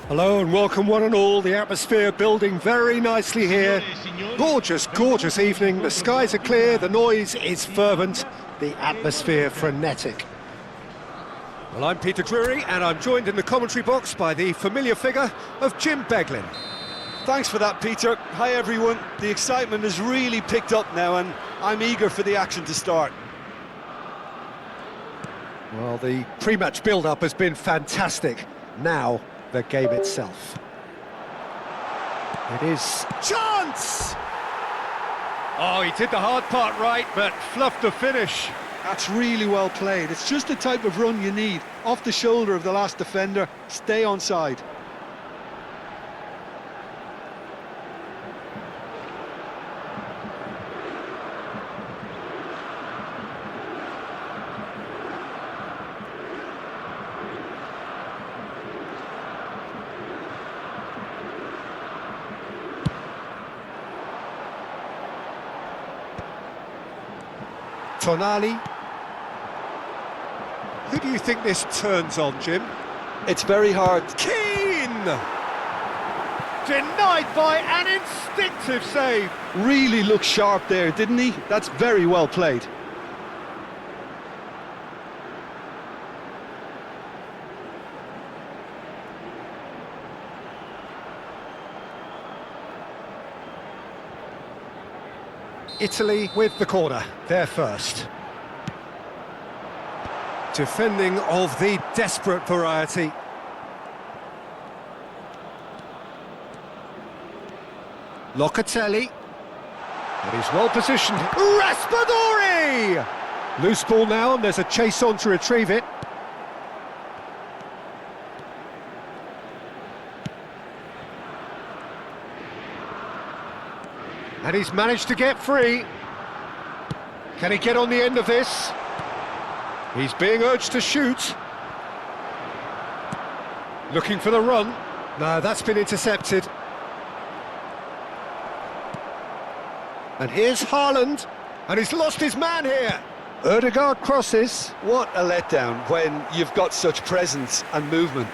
Hello and welcome one and all. The atmosphere building very nicely here. Gorgeous, gorgeous evening. The skies are clear, the noise is fervent, the atmosphere frenetic. Well, I'm Peter Drury and I'm joined in the commentary box by the familiar figure of Jim Beglin. Thanks for that, Peter. Hi everyone. The excitement has really picked up now and I'm eager for the action to start. Well, the pre-match build-up has been fantastic. Now, the game itself. It is... chance! Oh, he did the hard part right, but fluffed the finish. That's really well played. It's just the type of run you need. Off the shoulder of the last defender, stay onside. Tonali. Who do you think this turns on, Jim? It's very hard. Keane! Denied by an instinctive save. Really looked sharp there, didn't he? That's very well played. Italy with the corner, they're first. Defending of the desperate variety. Locatelli. But he's well positioned. Raspadori! Loose ball now, and there's a chase on to retrieve it. And he's managed to get free. Can he get on the end of this? He's being urged to shoot. Looking for the run. No, that's been intercepted. And here's Haaland. And he's lost his man here. Ødegaard crosses. What a letdown when you've got such presence and movement.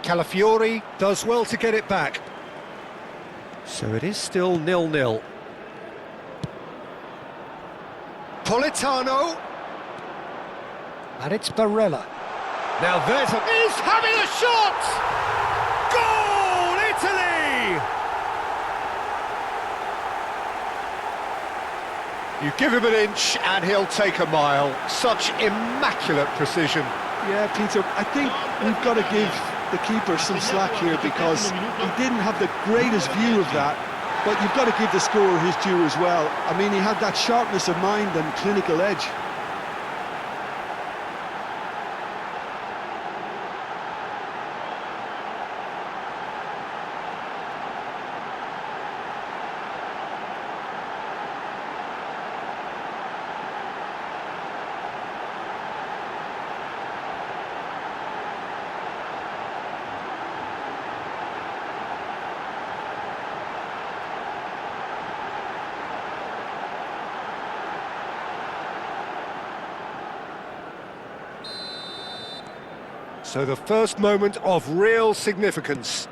Calafiori does well to get it back. So it is still 0-0. Politano. And it's Barella. Now there's a... he's having a shot! Goal, Italy! You give him an inch and he'll take a mile. Such immaculate precision. Yeah, Peter, I think we've got to give the keeper some slack here because he didn't have the greatest view of that, but you've got to give the scorer his due as well. I mean, he had that sharpness of mind and clinical edge. So the first moment of real significance.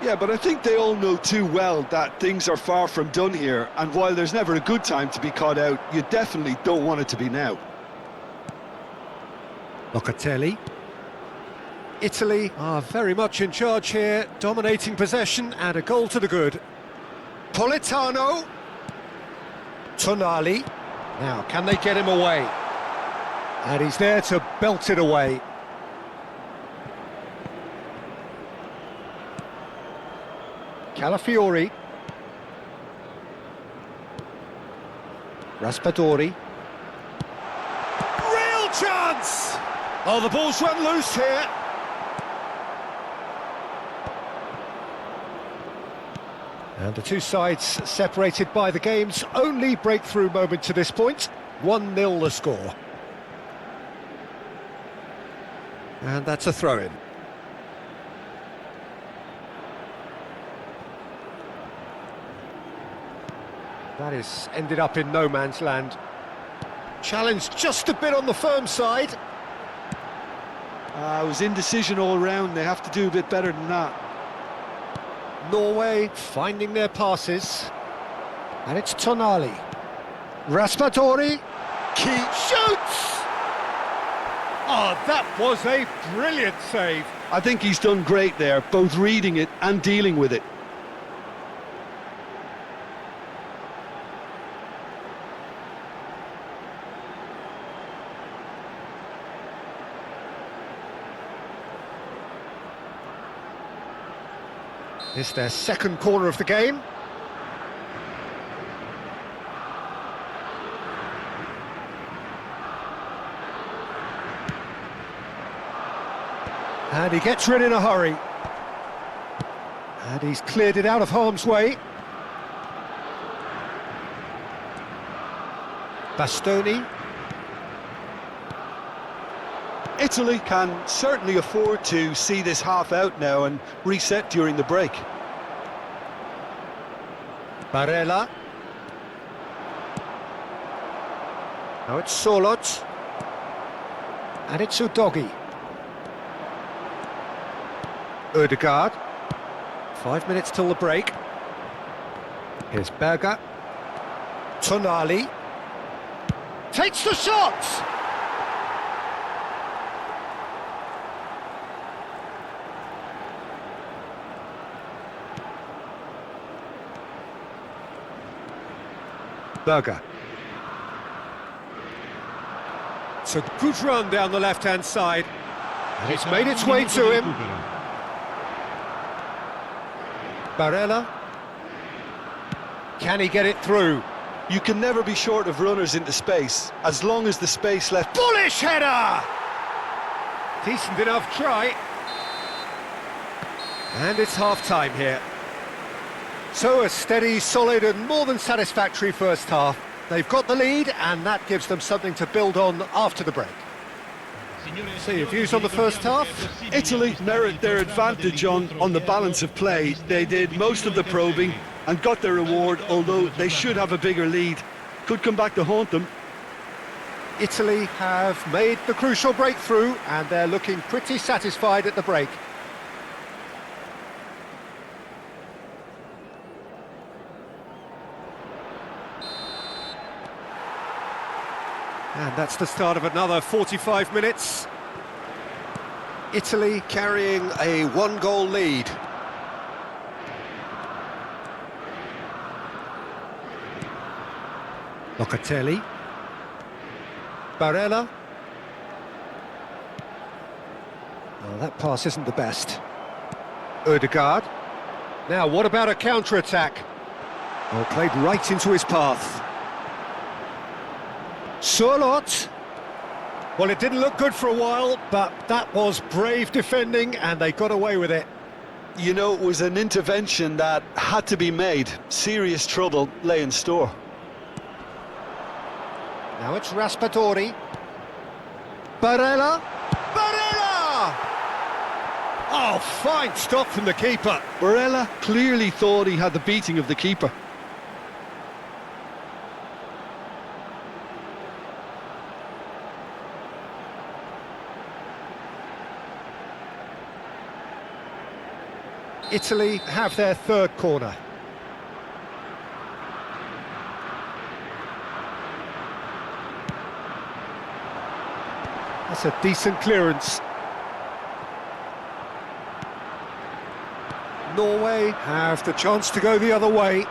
Yeah, but I think they all know too well that things are far from done here, and while there's never a good time to be caught out, you definitely don't want it to be now. Locatelli. Italy are very much in charge here, dominating possession and a goal to the good. Politano. Tonali. Now, can they get him away? And he's there to belt it away. Calafiori. Raspadori. Real chance! Oh, the ball's run loose here. And the two sides separated by the game's only breakthrough moment to this point. 1-0 the score. And that's a throw-in. That is ended up in no man's land. Challenged just a bit on the firm side. It was indecision all round. They have to do a bit better than that. Norway finding their passes. And it's Tonali. Raspadori. Key shoots! Oh, that was a brilliant save. I think he's done great there, both reading it and dealing with it. It's their second corner of the game. And he gets rid in a hurry. And he's cleared it out of harm's way. Bastoni. Italy can certainly afford to see this half out now and reset during the break. Barella. Now it's Solot. And it's Udogi. Ødegaard. 5 minutes till the break. Here's Berger. Tonali. Takes the shot! Berger. It's a good run down the left-hand side. And it's made its way to him. Barella. Can he get it through? You can never be short of runners into space, as long as the space left... Bullish header! Decent enough try. And it's half-time here. So a steady, solid and more than satisfactory first half. They've got the lead and that gives them something to build on after the break. So your views on the first half? Italy merit their advantage on the balance of play. They did most of the probing and got their reward, although they should have a bigger lead. Could come back to haunt them. Italy have made the crucial breakthrough and they're looking pretty satisfied at the break. And that's the start of another 45 minutes. Italy carrying a one-goal lead. Locatelli. Barella. Well, that pass isn't the best. Ødegaard. Now, what about a counter-attack? Oh, played right into his path. Solot. Well, it didn't look good for a while, but that was brave defending and they got away with it. You know, it was an intervention that had to be made. Serious trouble lay in store. Now it's Raspadori. Barella. Barella! Oh, fine stop from the keeper. Barella clearly thought he had the beating of the keeper. Italy have their third corner. That's a decent clearance. Norway have the chance to go the other way.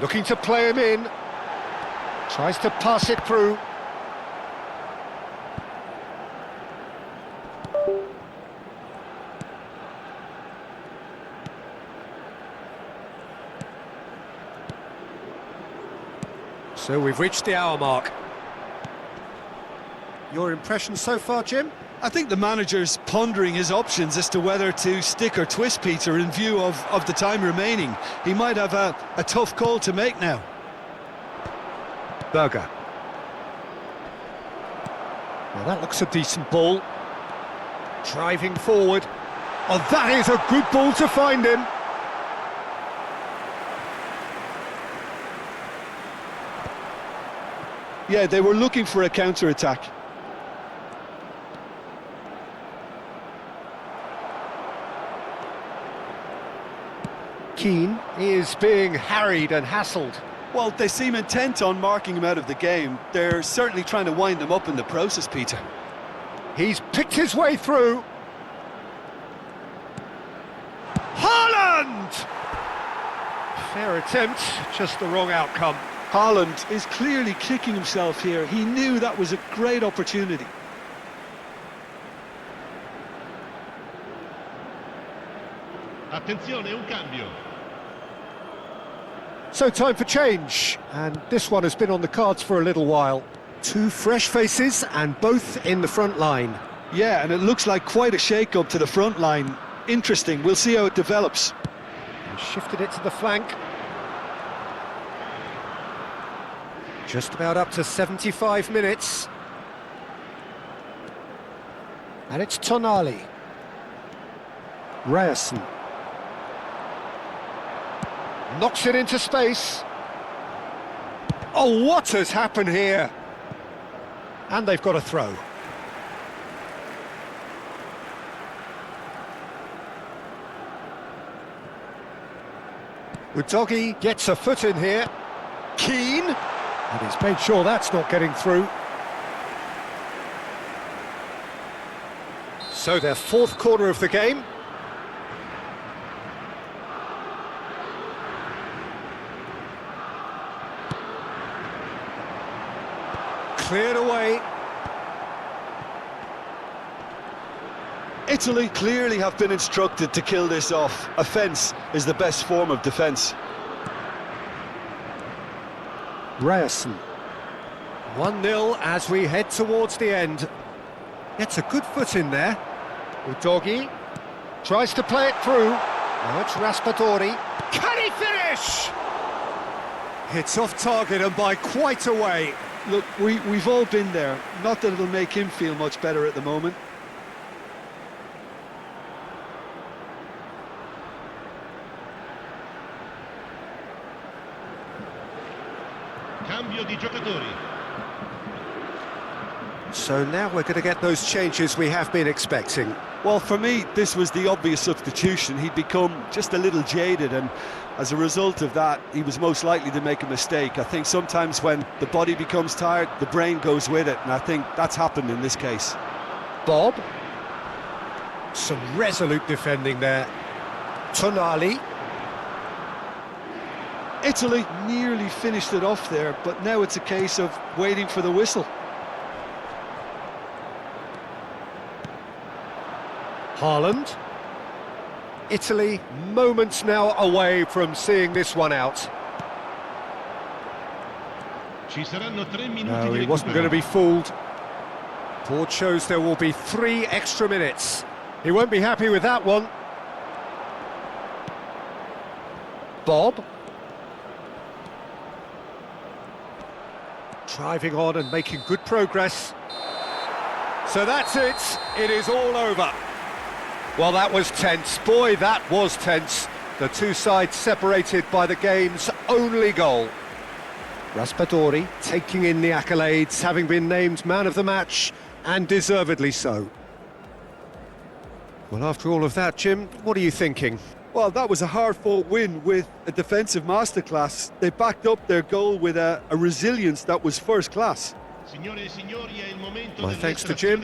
Looking to play him in. Tries to pass it through. So we've reached the hour mark. Your impressions so far, Jim? I think the manager's pondering his options as to whether to stick or twist Peter in view of the time remaining. He might have a tough call to make now. Berger. Well, that looks a decent ball. Driving forward. Oh, that is a good ball to find him. Yeah, they were looking for a counter-attack. Keane is being harried and hassled. Well, they seem intent on marking him out of the game. They're certainly trying to wind them up in the process, Peter. He's picked his way through. Haaland! Fair attempt, just the wrong outcome. Haaland is clearly kicking himself here. He knew that was a great opportunity. Attenzione, un cambio. So time for change, and this one has been on the cards for a little while. Two fresh faces and both in the front line. Yeah, and it looks like quite a shake-up to the front line. Interesting, we'll see how it develops. And shifted it to the flank. Just about up to 75 minutes. And it's Tonali. Ryerson. Knocks it into space. Oh, what has happened here? And they've got a throw. Udogie gets a foot in here. Keane. And he's made sure that's not getting through. So their fourth corner of the game. Cleared away. Italy clearly have been instructed to kill this off. Offence is the best form of defence. Ryerson. 1-0 as we head towards the end. Gets a good foot in there. Udogie tries to play it through. Now it's Raspadori. Can he finish? It's off target and by quite a way. Look, we've all been there. Not that it'll make him feel much better at the moment. Cambio di giocatori. So now we're going to get those changes we have been expecting. Well, for me, this was the obvious substitution. He'd become just a little jaded, and as a result of that, he was most likely to make a mistake. I think sometimes when the body becomes tired, the brain goes with it, and I think that's happened in this case. Bob. Some resolute defending there. Tonali. Italy nearly finished it off there, but now it's a case of waiting for the whistle. Haaland. Italy moments now away from seeing this one out. Ci saranno 3 minuti No, di he wasn't recupero. going to be fooled. Board shows there will be 3 extra minutes. He won't be happy with that one. Bob. Driving on and making good progress. So that's it. It is all over. Well, that was tense. Boy, that was tense. The two sides separated by the game's only goal. Raspadori taking in the accolades, having been named man of the match, and deservedly so. Well, after all of that, Jim, what are you thinking? Well, that was a hard-fought win with a defensive masterclass. They backed up their goal with a resilience that was first class. Signore e signori, è il momento My thanks to Jim.